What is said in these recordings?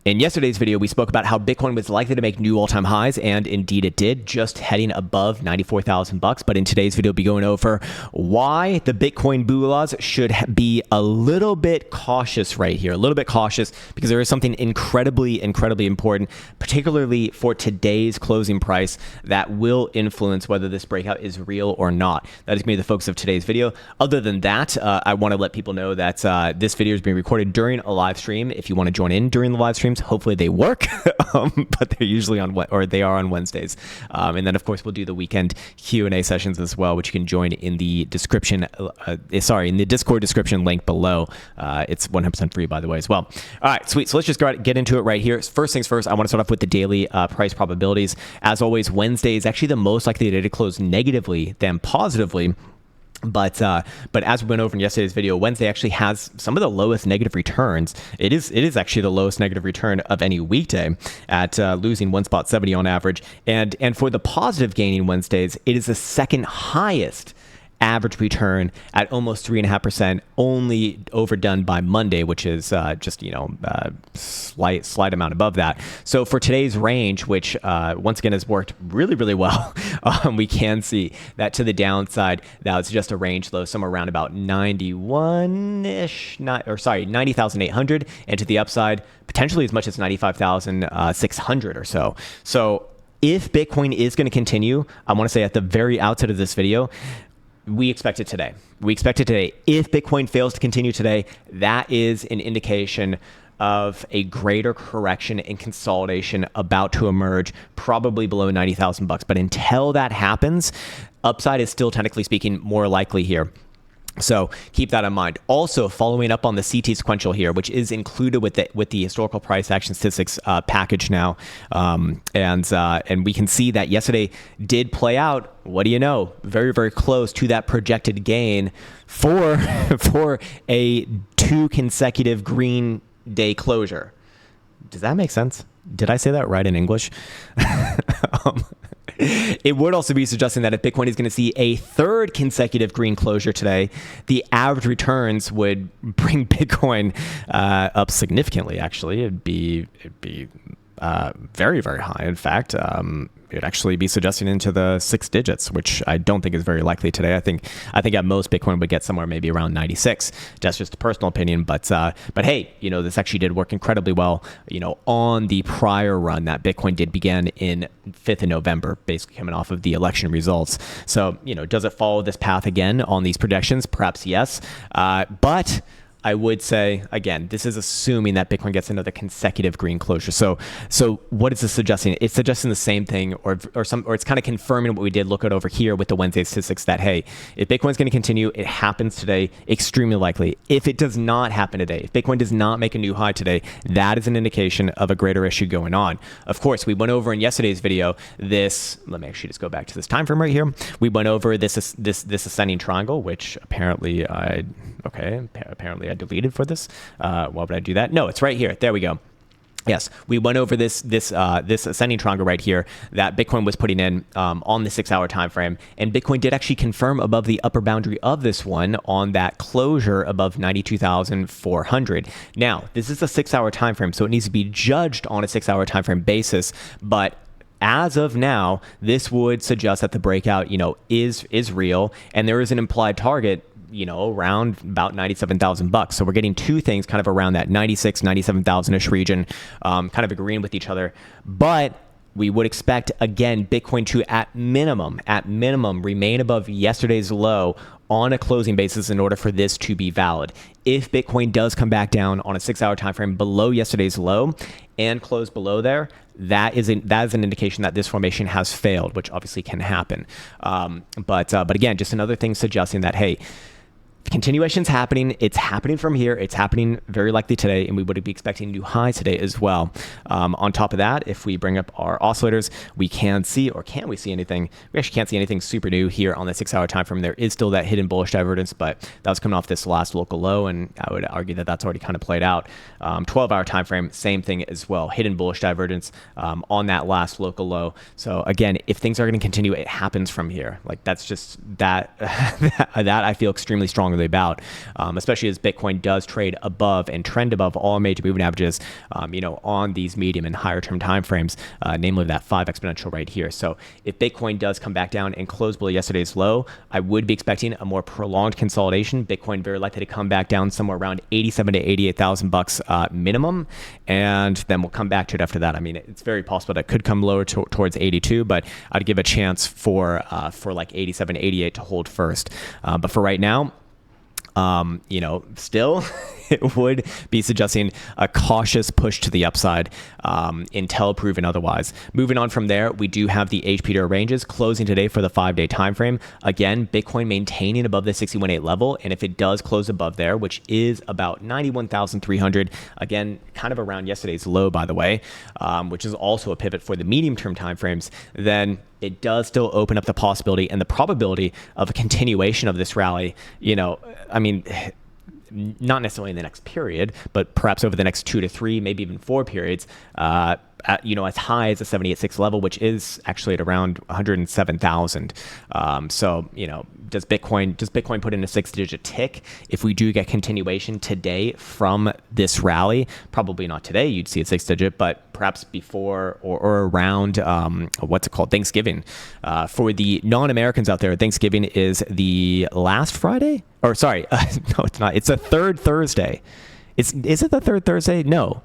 In yesterday's video, we spoke about how Bitcoin was likely to make new all-time highs, and indeed it did, just heading above 94,000 bucks. But in today's video, we'll be going over why the Bitcoin bulls should be a little bit cautious right here, a little bit cautious, because there is something incredibly important, particularly for today's closing price, that will influence whether this breakout is real or not. That is going to be the focus of today's video. Other than that, I want to let people know that this video is being recorded during a live stream. If you want to join in during the live streams, hopefully they work, but they're usually they are on Wednesdays. And then of course we'll do the weekend Q&A sessions as well, which you can join in the description, in the Discord description link below. It's 100% free, by the way, as well. All right, sweet. So let's just get into it right here. First things first, I want to start off with the daily price probabilities. As always, Wednesday is actually the most likely day to close negatively than positively. But as we went over in yesterday's video, Wednesday actually has some of the lowest negative returns. It is actually the lowest negative return of any weekday at losing 1.70 on average. And for the positive gaining Wednesdays, it is the second highest average return at almost 3.5%, only overdone by Monday, which is just slight amount above that. So for today's range, which once again has worked really well, we can see that to the downside, that was just a range low somewhere around about 90,800, and to the upside potentially as much as 95,600 or so. So if Bitcoin is going to continue, I want to say at the very outset of this video, we expect it today. We expect it today. If Bitcoin fails to continue today, that is an indication of a greater correction and consolidation about to emerge, probably below 90,000 bucks. But until that happens, upside is still technically speaking more likely here. So keep that in mind. Also, following up on the CT sequential here, which is included with the historical price action statistics package now, and we can see that yesterday did play out. What do you know? Very close to that projected gain for a 2 consecutive green day closure. Does that make sense? Did I say that right in English? It would also be suggesting that if Bitcoin is going to see a 3rd consecutive green closure today, the average returns would bring Bitcoin up significantly. Actually, it'd be very high. In fact, it'd actually be suggesting into the 6 digits, which I don't think is very likely today. I think at most Bitcoin would get somewhere maybe around 96. That's just a personal opinion, but hey, this actually did work incredibly well, on the prior run that Bitcoin did begin in 5th of November, basically coming off of the election results. So, does it follow this path again on these projections? Perhaps yes, but I would say, again, this is assuming that Bitcoin gets another consecutive green closure. So what is this suggesting? It's suggesting the same thing, or it's kind of confirming what we did look at over here with the Wednesday statistics, that, hey, if Bitcoin's going to continue, it happens today, extremely likely. If it does not happen today, if Bitcoin does not make a new high today, that is an indication of a greater issue going on. Of course, we went over in yesterday's video let me actually just go back to this time frame right here. We went over this ascending triangle, which apparently I deleted for this. Why would I do that? No, it's right here. There we go. Yes, we went over this ascending triangle right here that Bitcoin was putting in on the 6-hour time frame, and Bitcoin did actually confirm above the upper boundary of this one on that closure above 92,400. Now, this is a 6-hour time frame, so it needs to be judged on a 6-hour time frame basis, but as of now, this would suggest that the breakout, is real, and there is an implied target, around about 97,000 bucks. So we're getting two things kind of around that 96, 97,000-ish region, kind of agreeing with each other. But we would expect, again, Bitcoin to at minimum, remain above yesterday's low on a closing basis in order for this to be valid. If Bitcoin does come back down on a 6-hour time frame below yesterday's low and close below there, that is an indication that this formation has failed, which obviously can happen. But again, just another thing suggesting that, hey, continuation's happening. It's happening from here. It's happening very likely today, and we would be expecting new highs today as well. On top of that, if we bring up our oscillators, we can see, or can we see anything? We actually can't see anything super new here on the 6-hour time frame. There is still that hidden bullish divergence, but that was coming off this last local low, and I would argue that that's already kind of played out. 12-hour time frame, same thing as well. Hidden bullish divergence on that last local low. So again, if things are going to continue, it happens from here. Like, that's just that that I feel extremely strong strongly about, especially as Bitcoin does trade above and trend above all major moving averages, on these medium and higher term timeframes, namely that 5 exponential right here. So if Bitcoin does come back down and close below yesterday's low, I would be expecting a more prolonged consolidation. Bitcoin very likely to come back down somewhere around 87 to 88,000 bucks minimum, and then we'll come back to it after that. I mean, it's very possible that it could come lower towards 82, but I'd give a chance for like 87, 88 to hold first. But for right now, still it would be suggesting a cautious push to the upside until proven otherwise. Moving on from there, we do have the HPDR ranges closing today for the 5-day time frame. Again, Bitcoin maintaining above the 61.8 level, and if it does close above there, which is about 91,300, again, kind of around yesterday's low, by the way, which is also a pivot for the medium-term timeframes, then it does still open up the possibility and the probability of a continuation of this rally. Not necessarily in the next period, but perhaps over the next 2 to 3, maybe even 4 periods, as high as the 78.6 level, which is actually at around 107,000. Does Bitcoin put in a 6-digit tick if we do get continuation today from this rally? Probably not today. You'd see a 6-digit, but perhaps before or around Thanksgiving. For the non-Americans out there, Thanksgiving is the last Friday. Or sorry, no, it's not. It's the third Thursday. Is it the third Thursday? No.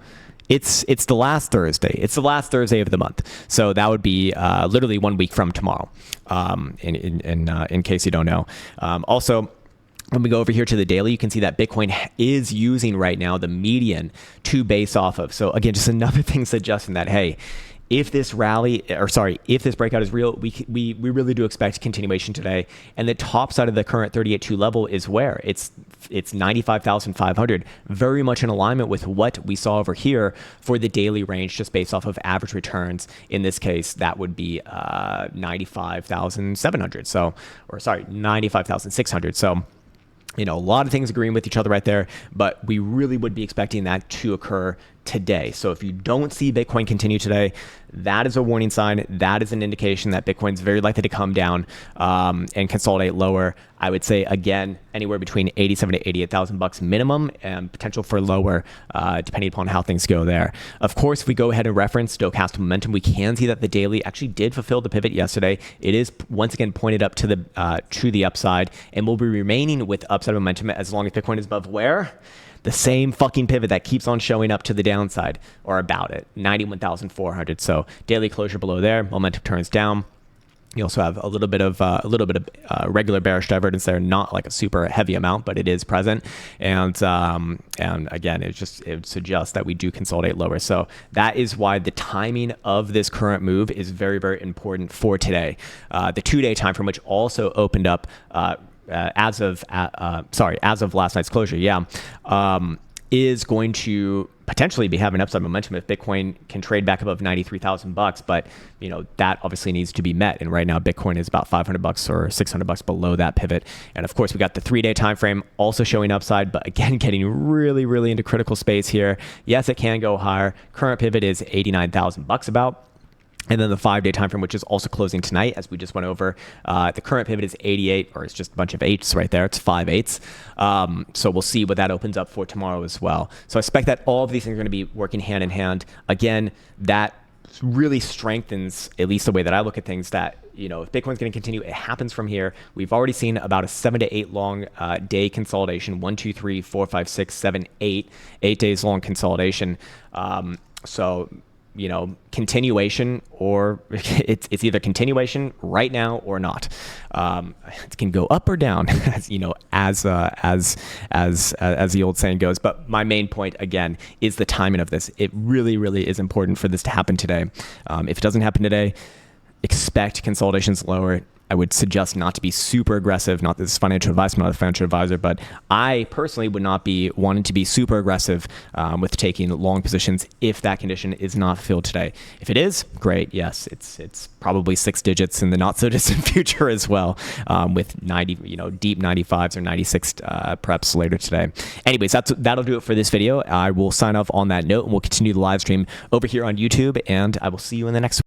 It's the last Thursday. It's the last Thursday of the month. So that would be literally 1 week from tomorrow, in case you don't know. Also, when we go over here to the daily, you can see that Bitcoin is using right now the median to base off of. So again, just another thing suggesting that, hey, if this breakout is real, we really do expect continuation today. And the top side of the current 38.2 level is where? It's 95,500, very much in alignment with what we saw over here for the daily range, just based off of average returns. In this case, that would be 95,700. 95,600. So, a lot of things agreeing with each other right there, but we really would be expecting that to occur today. So if you don't see Bitcoin continue today, that is a warning sign. That is an indication that Bitcoin's very likely to come down and consolidate lower. I would say, again, anywhere between 87 to 88,000 bucks minimum, and potential for lower, depending upon how things go there. Of course, if we go ahead and reference stochastic momentum, we can see that the daily actually did fulfill the pivot yesterday. It is once again pointed up to the upside, and will be remaining with upside momentum as long as Bitcoin is above where? The same fucking pivot that keeps on showing up to the downside, or about it, 91,400. So daily closure below there, momentum turns down. You also have a little bit of regular bearish divergence there, not like a super heavy amount, but it is present. And again, it would suggest that we do consolidate lower. So that is why the timing of this current move is very, very important for today. The 2-day time frame, which also opened up as of last night's closure, is going to potentially be having upside momentum if Bitcoin can trade back above 93,000 bucks. But that obviously needs to be met. And right now, Bitcoin is about 500 bucks or 600 bucks below that pivot. And of course, we got the 3-day time frame also showing upside, but again, getting really, really into critical space here. Yes, it can go higher. Current pivot is 89,000 bucks about. And then the 5-day time frame, which is also closing tonight, as we just went over, the current pivot is 88, or it's just a bunch of 8s right there. It's 5 8s. So we'll see what that opens up for tomorrow as well. So I expect that all of these things are going to be working hand in hand. Again, that really strengthens, at least the way that I look at things, that if Bitcoin's going to continue, it happens from here. We've already seen about a 7 to 8 long day consolidation. 1, 2, 3, 4, 5, 6, 7, 8 days long consolidation. Continuation, or it's either continuation right now or not. It can go up or down, as the old saying goes. But my main point again is the timing of this. It really, really is important for this to happen today. If it doesn't happen today, expect consolidations lower. I would suggest not to be super aggressive. Not that this is financial advice, I'm not a financial advisor, but I personally would not be wanting to be super aggressive with taking long positions if that condition is not filled today. If it is, great. Yes, it's probably 6 digits in the not so distant future as well, with 90, deep 95s or 96 preps later today. Anyways, that'll do it for this video. I will sign off on that note, and we'll continue the live stream over here on YouTube, and I will see you in the next one.